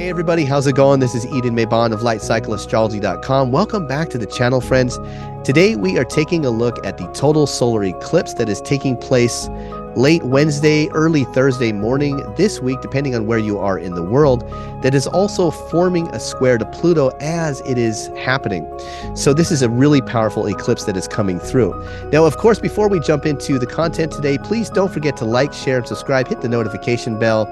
Hey everybody, how's it going? This is Edan Maybon of lightcycleastrology.com. Welcome back to the channel, friends. Today we are taking a look at the total solar eclipse that is taking place late Wednesday, early Thursday morning this week, depending on where you are in the world, that is also forming a square to Pluto as it is happening. So this is a really powerful eclipse that is coming through. Now, of course, before we jump into the content today, please don't forget to like, share, and subscribe, hit the notification bell,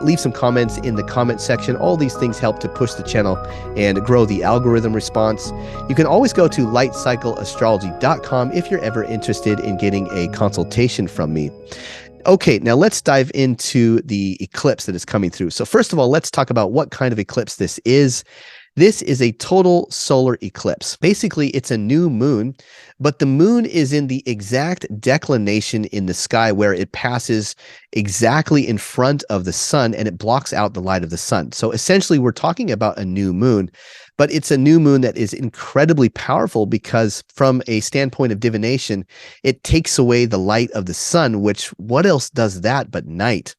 leave some comments in the comment section. All these things help to push the channel and grow the algorithm response. You can always go to lightcycleastrology.com if you're ever interested in getting a consultation from me. Okay, now let's dive into the eclipse that is coming through. So first of all, let's talk about what kind of eclipse this is. This is a total solar eclipse. Basically, it's a new moon, but the moon is in the exact declination in the sky where it passes exactly in front of the sun and it blocks out the light of the sun. So essentially, we're talking about a new moon, but it's a new moon that is incredibly powerful because from a standpoint of divination, it takes away the light of the sun, which what else does that but night?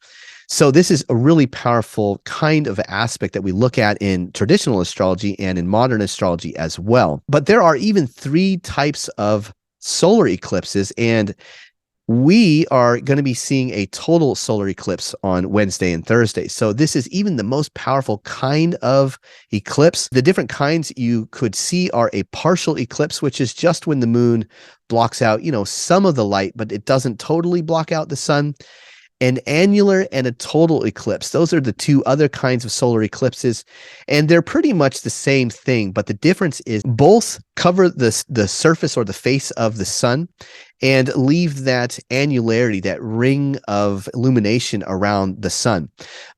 So this is a really powerful kind of aspect that we look at in traditional astrology and in modern astrology as well. But there are even 3 types of solar eclipses, and we are going to be seeing a total solar eclipse on Wednesday and Thursday. So this is even the most powerful kind of eclipse. The different kinds you could see are a partial eclipse, which is just when the moon blocks out, some of the light, but it doesn't totally block out the sun. An annular and a total eclipse. Those are the 2 other kinds of solar eclipses, and they're pretty much the same thing, but the difference is both cover the surface or the face of the sun and leave that annularity, that ring of illumination around the sun.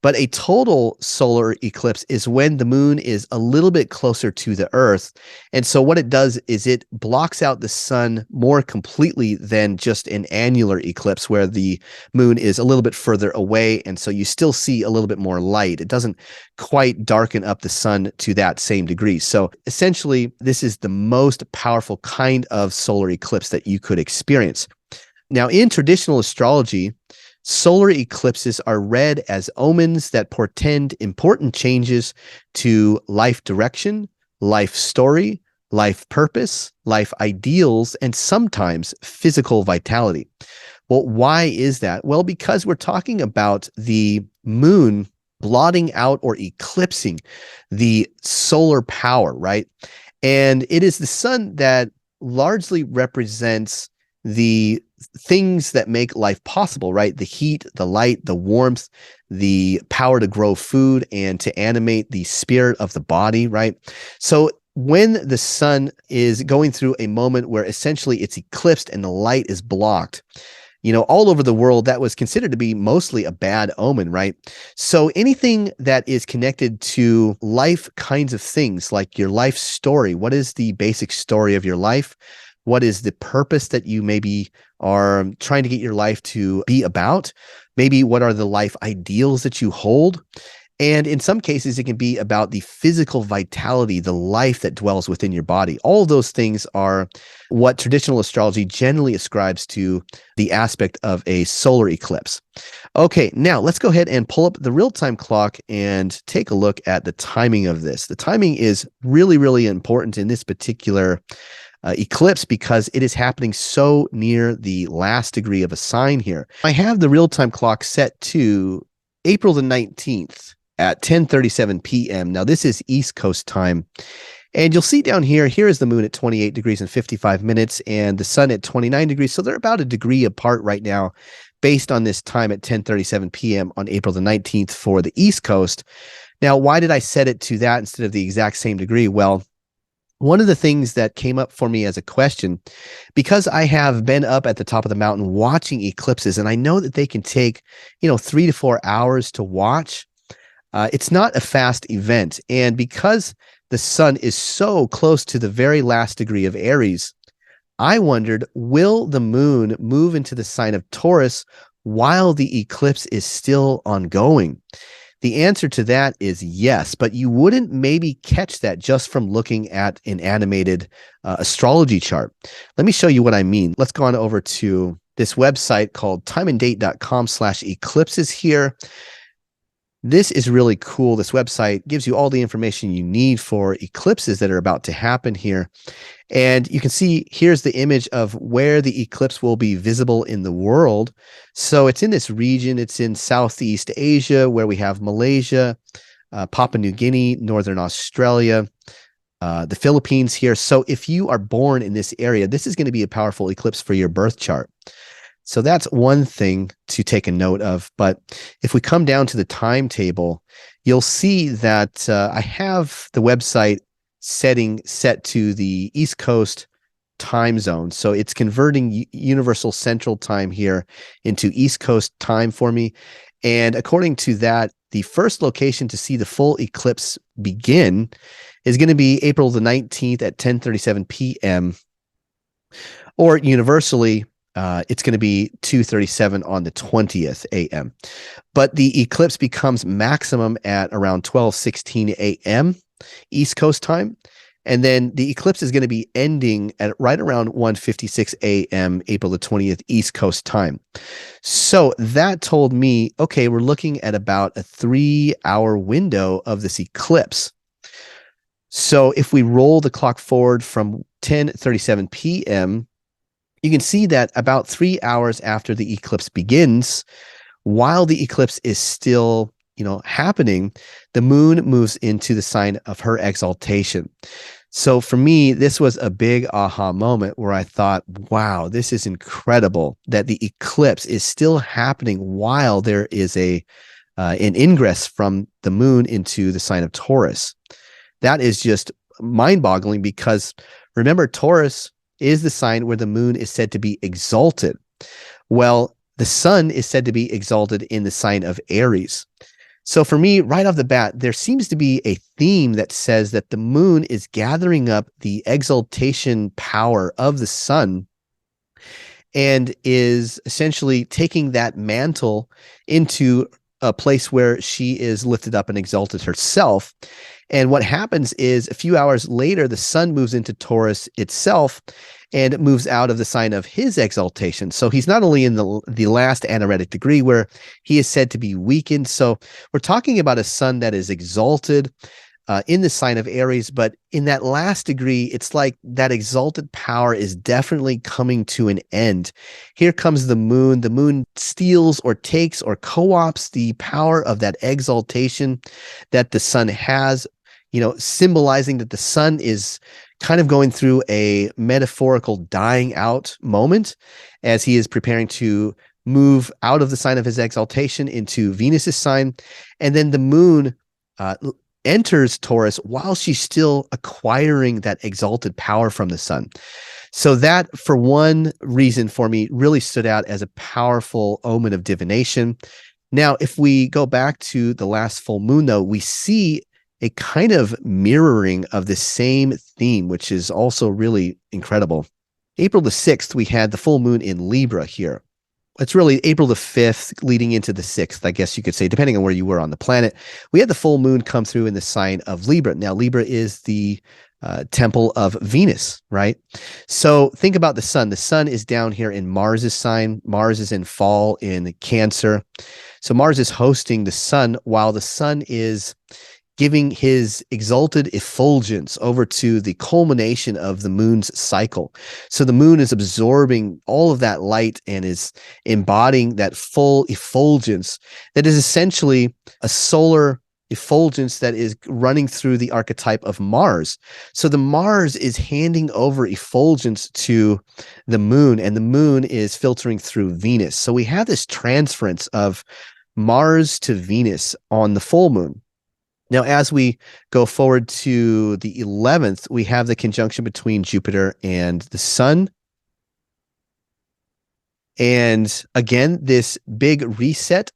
But a total solar eclipse is when the moon is a little bit closer to the earth. And so what it does is it blocks out the sun more completely than just an annular eclipse where the moon is a little bit further away. And so you still see a little bit more light. It doesn't quite darken up the sun to that same degree. So essentially, this is the most powerful kind of solar eclipse that you could experience. Now, in traditional astrology, solar eclipses are read as omens that portend important changes to life direction, life story, life purpose, life ideals, and sometimes physical vitality. Well, why is that? Well, because we're talking about the moon blotting out or eclipsing the solar power, right? And it is the sun that largely represents the things that make life possible, right? The heat, the light, the warmth, the power to grow food and to animate the spirit of the body, right? So when the sun is going through a moment where essentially it's eclipsed and the light is blocked, all over the world, that was considered to be mostly a bad omen, right? So anything that is connected to life kinds of things, like your life story, what is the basic story of your life? What is the purpose that you maybe are trying to get your life to be about? Maybe what are the life ideals that you hold? And in some cases, it can be about the physical vitality, the life that dwells within your body. All of those things are what traditional astrology generally ascribes to the aspect of a solar eclipse. Okay, now let's go ahead and pull up the real-time clock and take a look at the timing of this. The timing is really, really important in this particular eclipse because it is happening so near the last degree of a sign here. I have the real-time clock set to April the 19th. At 10:37 p.m. Now, this is East Coast time. And you'll see down here is the moon at 28 degrees and 55 minutes and the sun at 29 degrees. So they're about a degree apart right now based on this time at 10:37 p.m. on April the 19th for the East Coast. Now, why did I set it to that instead of the exact same degree? Well, one of the things that came up for me as a question, because I have been up at the top of the mountain watching eclipses, and I know that they can take, 3 to 4 hours to watch. It's not a fast event. And because the sun is so close to the very last degree of Aries, I wondered, will the moon move into the sign of Taurus while the eclipse is still ongoing? The answer to that is yes, but you wouldn't maybe catch that just from looking at an animated astrology chart. Let me show you what I mean. Let's go on over to this website called timeanddate.com/eclipses here. This is really cool. This website gives you all the information you need for eclipses that are about to happen here. And you can see here's the image of where the eclipse will be visible in the world. So it's in this region. It's in Southeast Asia, where we have Malaysia, Papua New Guinea, Northern Australia, the Philippines here. So if you are born in this area, this is going to be a powerful eclipse for your birth chart. So that's one thing to take a note of. But if we come down to the timetable, you'll see that I have the website setting set to the East Coast time zone. So it's converting Universal Central Time here into East Coast time for me. And according to that, the first location to see the full eclipse begin is going to be April the 19th at 10:37 p.m. Or universally, it's going to be 2:37 on the 20th a.m. But the eclipse becomes maximum at around 12:16 a.m. East Coast time. And then the eclipse is going to be ending at right around 1:56 a.m. April the 20th East Coast time. So that told me, okay, we're looking at about a 3-hour window of this eclipse. So if we roll the clock forward from 10:37 p.m., you can see that about 3 hours after the eclipse begins, while the eclipse is still, happening, the moon moves into the sign of her exaltation. So for me, this was a big aha moment where I thought, wow, this is incredible that the eclipse is still happening while there is an ingress from the moon into the sign of Taurus. That is just mind-boggling because remember, Taurus is the sign where the moon is said to be exalted. Well, the sun is said to be exalted in the sign of Aries. So for me, right off the bat, there seems to be a theme that says that the moon is gathering up the exaltation power of the sun and is essentially taking that mantle into a place where she is lifted up and exalted herself. And what happens is a few hours later, the sun moves into Taurus itself and moves out of the sign of his exaltation. So he's not only in the last anaretic degree where he is said to be weakened. So we're talking about a sun that is exalted in the sign of Aries, but in that last degree, it's like that exalted power is definitely coming to an end. Here comes the moon. The moon steals or takes or co-opts the power of that exaltation that the sun has, symbolizing that the sun is kind of going through a metaphorical dying out moment as he is preparing to move out of the sign of his exaltation into Venus's sign. And then the moon enters Taurus while she's still acquiring that exalted power from the sun. So that, for one reason for me, really stood out as a powerful omen of divination. Now, if we go back to the last full moon, though, we see a kind of mirroring of the same theme, which is also really incredible. April the 6th, we had the full moon in Libra here. It's really April the 5th leading into the 6th, I guess you could say, depending on where you were on the planet. We had the full moon come through in the sign of Libra. Now, Libra is the temple of Venus, right? So think about the sun. The sun is down here in Mars's sign. Mars is in fall in Cancer. So Mars is hosting the sun while the sun is giving his exalted effulgence over to the culmination of the moon's cycle. So the moon is absorbing all of that light and is embodying that full effulgence that is essentially a solar effulgence that is running through the archetype of Mars. So the Mars is handing over effulgence to the moon, and the moon is filtering through Venus. So we have this transference of Mars to Venus on the full moon. Now, as we go forward to the 11th, we have the conjunction between Jupiter and the sun. And again, this big reset,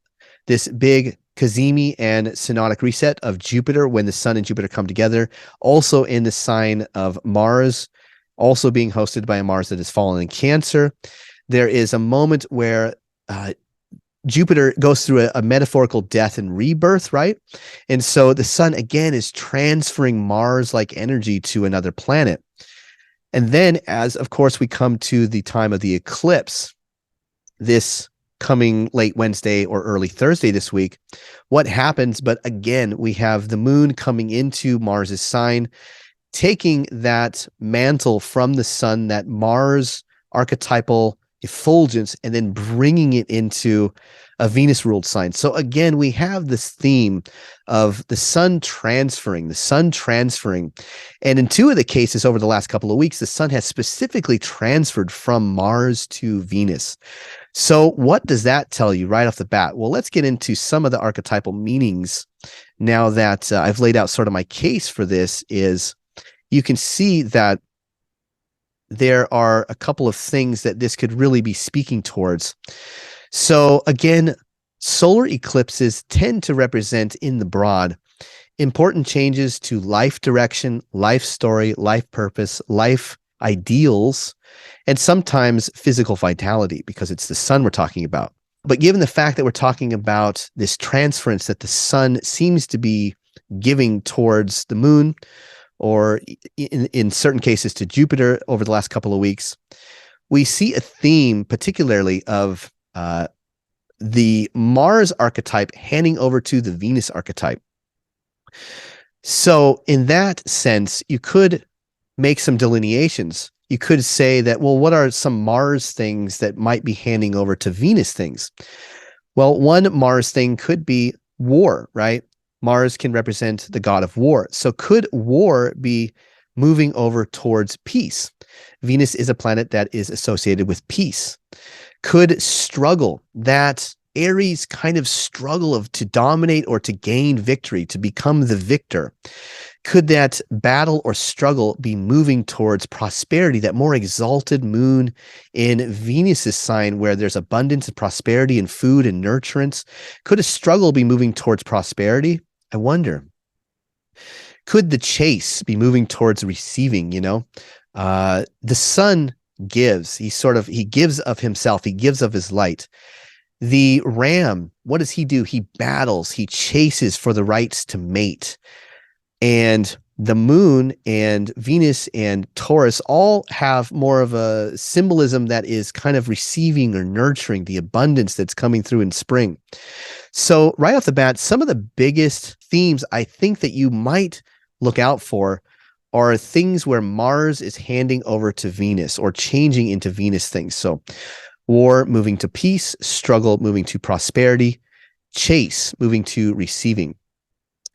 this big Cazimi and synodic reset of Jupiter when the sun and Jupiter come together, also in the sign of Mars, also being hosted by a Mars that has fallen in Cancer. There is a moment where Jupiter goes through a metaphorical death and rebirth, right? And so the sun again is transferring Mars-like energy to another planet. And then as, of course, we come to the time of the eclipse, this coming late Wednesday or early Thursday this week, what happens? But again, we have the moon coming into Mars's sign, taking that mantle from the sun, that Mars archetypal effulgence, and then bringing it into a Venus ruled sign. So again, we have this theme of the sun transferring. And in two of the cases over the last couple of weeks, the sun has specifically transferred from Mars to Venus. So what does that tell you right off the bat? Well, let's get into some of the archetypal meanings now that I've laid out sort of my case for this. Is you can see that there are a couple of things that this could really be speaking towards. So again, solar eclipses tend to represent in the broad important changes to life direction, life story, life purpose, life ideals, and sometimes physical vitality, because it's the sun we're talking about. But given the fact that we're talking about this transference that the sun seems to be giving towards the moon, or in certain cases to Jupiter over the last couple of weeks, we see a theme particularly of the Mars archetype handing over to the Venus archetype. So in that sense, you could make some delineations. You could say that, well, what are some Mars things that might be handing over to Venus things? Well, one Mars thing could be war, right? Mars can represent the god of war. So could war be moving over towards peace? Venus is a planet that is associated with peace. Could struggle, that Aries kind of struggle of to dominate or to gain victory, to become the victor, could that battle or struggle be moving towards prosperity, that more exalted moon in Venus's sign where there's abundance and prosperity and food and nurturance? Could a struggle be moving towards prosperity? I wonder. Could the chase be moving towards receiving? The sun gives. He gives of himself. He gives of his light. The ram, what does he do? He battles. He chases for the rights to mate. And the moon and Venus and Taurus all have more of a symbolism that is kind of receiving or nurturing the abundance that's coming through in spring. So right off the bat, some of the biggest themes I think that you might look out for are things where Mars is handing over to Venus or changing into Venus things. So war moving to peace, struggle moving to prosperity, chase moving to receiving.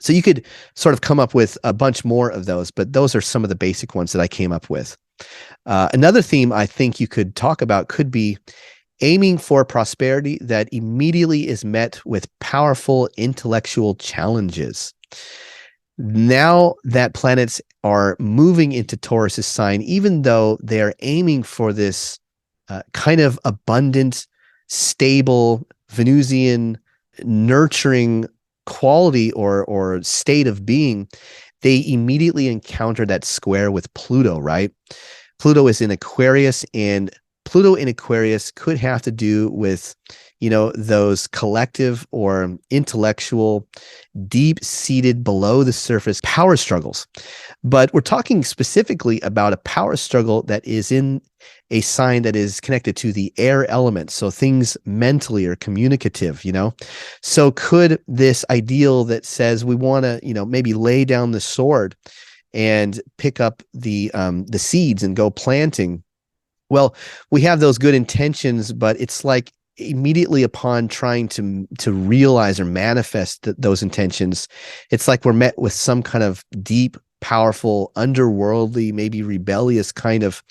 So you could sort of come up with a bunch more of those, but those are some of the basic ones that I came up with. Another theme I think you could talk about could be aiming for prosperity that immediately is met with powerful intellectual challenges. Now that planets are moving into Taurus's sign, even though they're aiming for this kind of abundant, stable, Venusian, nurturing quality or state of being, they immediately encounter that square with Pluto, right? Pluto is in Aquarius, and Pluto in Aquarius could have to do with, those collective or intellectual, deep-seated, below the surface power struggles. But we're talking specifically about a power struggle that is in a sign that is connected to the air element. So things mentally or communicative, So could this ideal that says we want to, maybe lay down the sword and pick up the seeds and go planting? Well, we have those good intentions, but it's like immediately upon trying to realize or manifest those intentions, it's like we're met with some kind of deep, powerful, underworldly, maybe rebellious kind of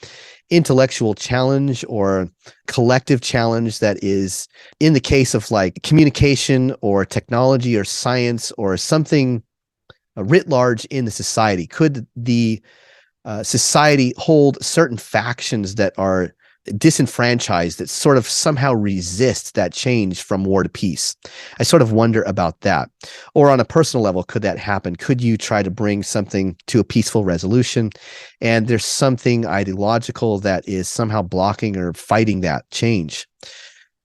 intellectual challenge or collective challenge that is, in the case of like communication or technology or science or something writ large in the society. Could the society hold certain factions that are disenfranchised, that sort of somehow resist that change from war to peace? I sort of wonder about that. Or on a personal level, could that happen? Could you try to bring something to a peaceful resolution, and there's something ideological that is somehow blocking or fighting that change?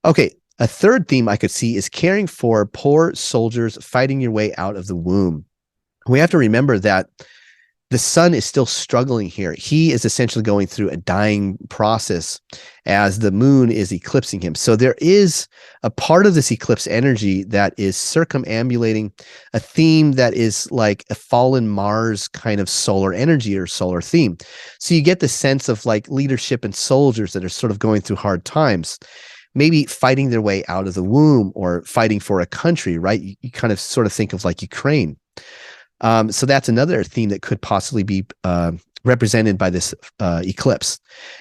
Okay, a third theme I could see is caring for poor soldiers fighting your way out of the womb. We have to remember that The sun is still struggling here. He is essentially going through a dying process as the moon is eclipsing him. So there is a part of this eclipse energy that is circumambulating a theme that is like a fallen Mars kind of solar energy or solar theme. So you get the sense of like leadership and soldiers that are sort of going through hard times, maybe fighting their way out of the womb or fighting for a country, right? You kind of sort of think of like Ukraine. So that's another theme that could possibly be represented by this eclipse.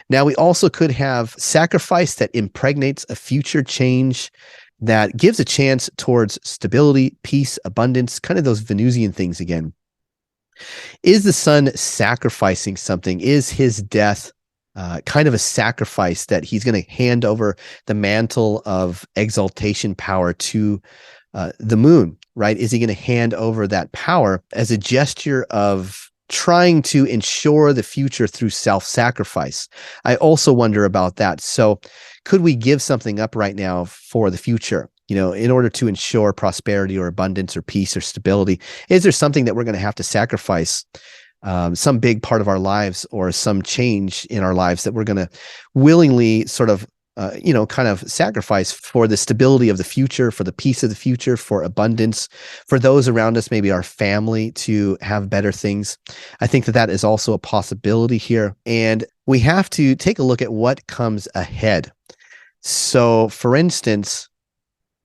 Now, we also could have sacrifice that impregnates a future change that gives a chance towards stability, peace, abundance, kind of those Venusian things again. Is the sun sacrificing something? Is his death kind of a sacrifice that he's going to hand over the mantle of exaltation power to the moon, right? Is he going to hand over that power as a gesture of trying to ensure the future through self-sacrifice? I also wonder about that. So could we give something up right now for the future, in order to ensure prosperity or abundance or peace or stability? Is there something that we're going to have to sacrifice, some big part of our lives or some change in our lives that we're going to willingly sort of kind of sacrifice for the stability of the future, for the peace of the future, for abundance, for those around us, maybe our family, to have better things? I think that is also a possibility here. And we have to take a look at what comes ahead. So, for instance,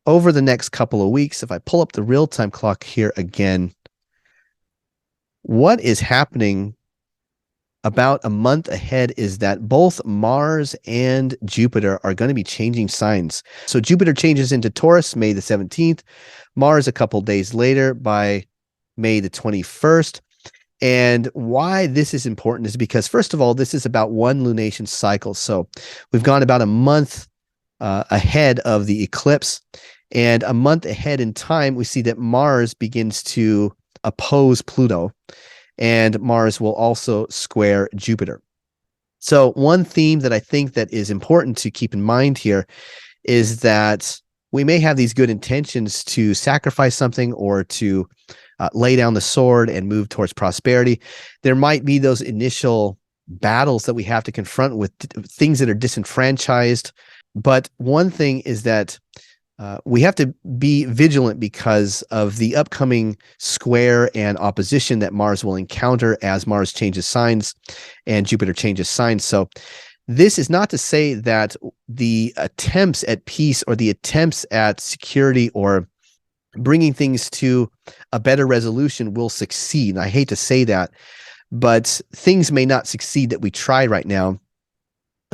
over the next couple of weeks, if I pull up the real-time clock here again, what is happening about a month ahead is that both Mars and Jupiter are going to be changing signs. So Jupiter changes into Taurus May the 17th, Mars a couple days later by May the 21st. And why this is important is because, first of all, this is about one lunation cycle. So we've gone about a month ahead of the eclipse, and a month ahead in time, we see that Mars begins to oppose Pluto, and Mars will also square Jupiter. So one theme that I think that is important to keep in mind here is that we may have these good intentions to sacrifice something or to lay down the sword and move towards prosperity. There might be those initial battles that we have to confront with things that are disenfranchised. But one thing is that we have to be vigilant because of the upcoming square and opposition that Mars will encounter as Mars changes signs and Jupiter changes signs. So this is not to say that the attempts at peace or the attempts at security or bringing things to a better resolution will succeed. I hate to say that, but things may not succeed that we try right now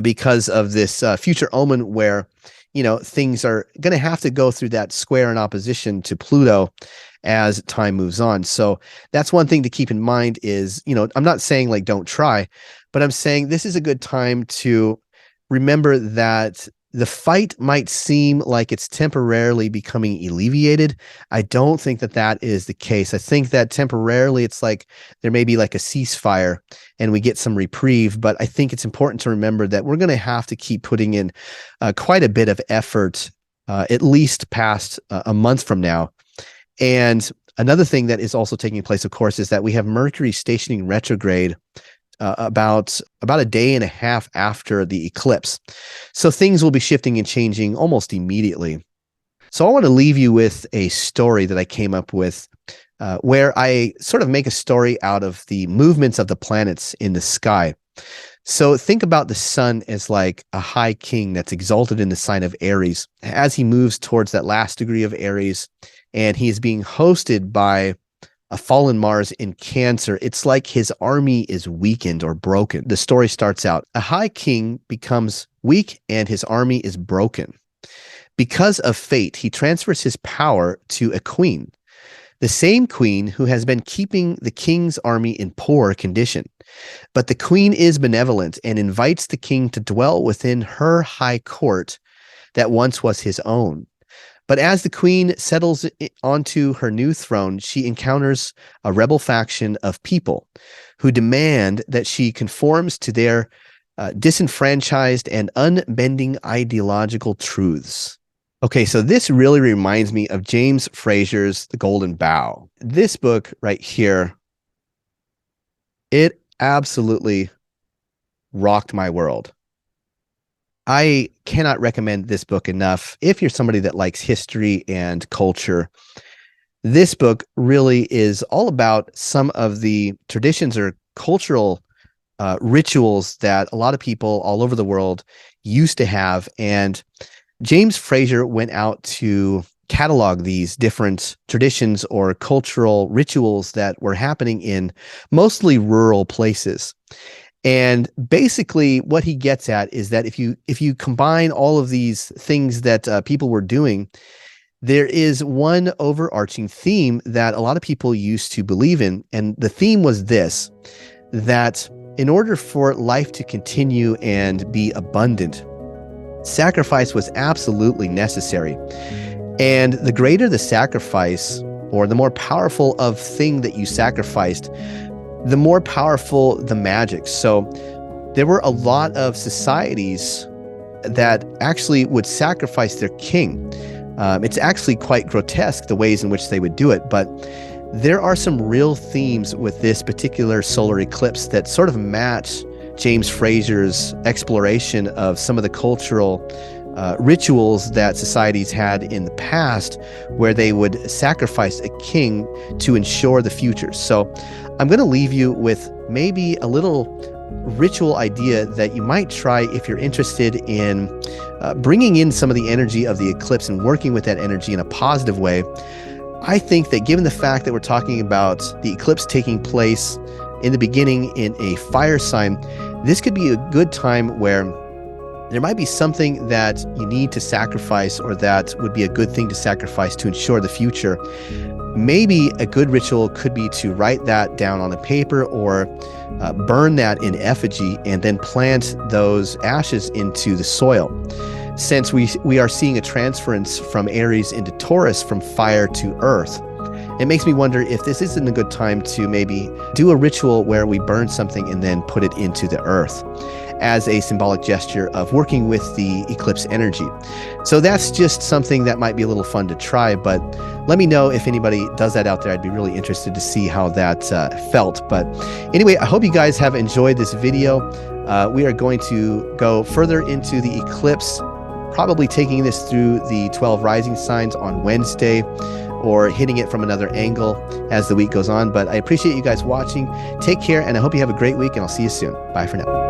because of this future omen where things are going to have to go through that square in opposition to Pluto as time moves on. So that's one thing to keep in mind is, I'm not saying like don't try, but I'm saying this is a good time to remember that the fight might seem like it's temporarily becoming alleviated. I don't think that is the case. I think that temporarily it's like there may be like a ceasefire and we get some reprieve, but I think it's important to remember that we're going to have to keep putting in quite a bit of effort, at least past a month from now. And another thing that is also taking place, of course, is that we have Mercury stationing retrograde about a day and a half after the eclipse. So things will be shifting and changing almost immediately. So I want to leave you with a story that I came up with where I sort of make a story out of the movements of the planets in the sky. So think about the sun as like a high king that's exalted in the sign of Aries. As he moves towards that last degree of Aries, and he is being hosted by a fallen Mars in Cancer, it's like his army is weakened or broken. The story starts out, a high king becomes weak and his army is broken. Because of fate, he transfers his power to a queen, the same queen who has been keeping the king's army in poor condition. But the queen is benevolent and invites the king to dwell within her high court that once was his own. But as the queen settles onto her new throne, she encounters a rebel faction of people who demand that she conforms to their disenfranchised and unbending ideological truths. Okay, so this really reminds me of James Fraser's The Golden Bough. This book right here, It absolutely rocked my world. I cannot recommend this book enough. If you're somebody that likes history and culture, this book really is all about some of the traditions or cultural rituals that a lot of people all over the world used to have. And James Fraser went out to catalog these different traditions or cultural rituals that were happening in mostly rural places. And basically, what he gets at is that if you combine all of these things that people were doing, there is one overarching theme that a lot of people used to believe in, and the theme was this: that in order for life to continue and be abundant, sacrifice was absolutely necessary. And the greater the sacrifice, or the more powerful of thing that you sacrificed, the more powerful the magic. So there were a lot of societies that actually would sacrifice their king. It's actually quite grotesque the ways in which they would do it, but there are some real themes with this particular solar eclipse that sort of match James Fraser's exploration of some of the cultural rituals that societies had in the past, where they would sacrifice a king to ensure the future. So I'm going to leave you with maybe a little ritual idea that you might try if you're interested in bringing in some of the energy of the eclipse and working with that energy in a positive way. I think that given the fact that we're talking about the eclipse taking place in the beginning in a fire sign, this could be a good time where there might be something that you need to sacrifice, or that would be a good thing to sacrifice to ensure the future. Maybe a good ritual could be to write that down on a paper, or burn that in effigy, and then plant those ashes into the soil. Since we are seeing a transference from Aries into Taurus, from fire to earth, it makes me wonder if this isn't a good time to maybe do a ritual where we burn something and then put it into the earth as a symbolic gesture of working with the eclipse energy. So that's just something that might be a little fun to try, but let me know if anybody does that out there. I'd be really interested to see how that felt. But anyway, I hope you guys have enjoyed this video. We are going to go further into the eclipse, probably taking this through the 12 rising signs on Wednesday, or hitting it from another angle as the week goes on. But I appreciate you guys watching. Take care, and I hope you have a great week, and I'll see you soon. Bye for now.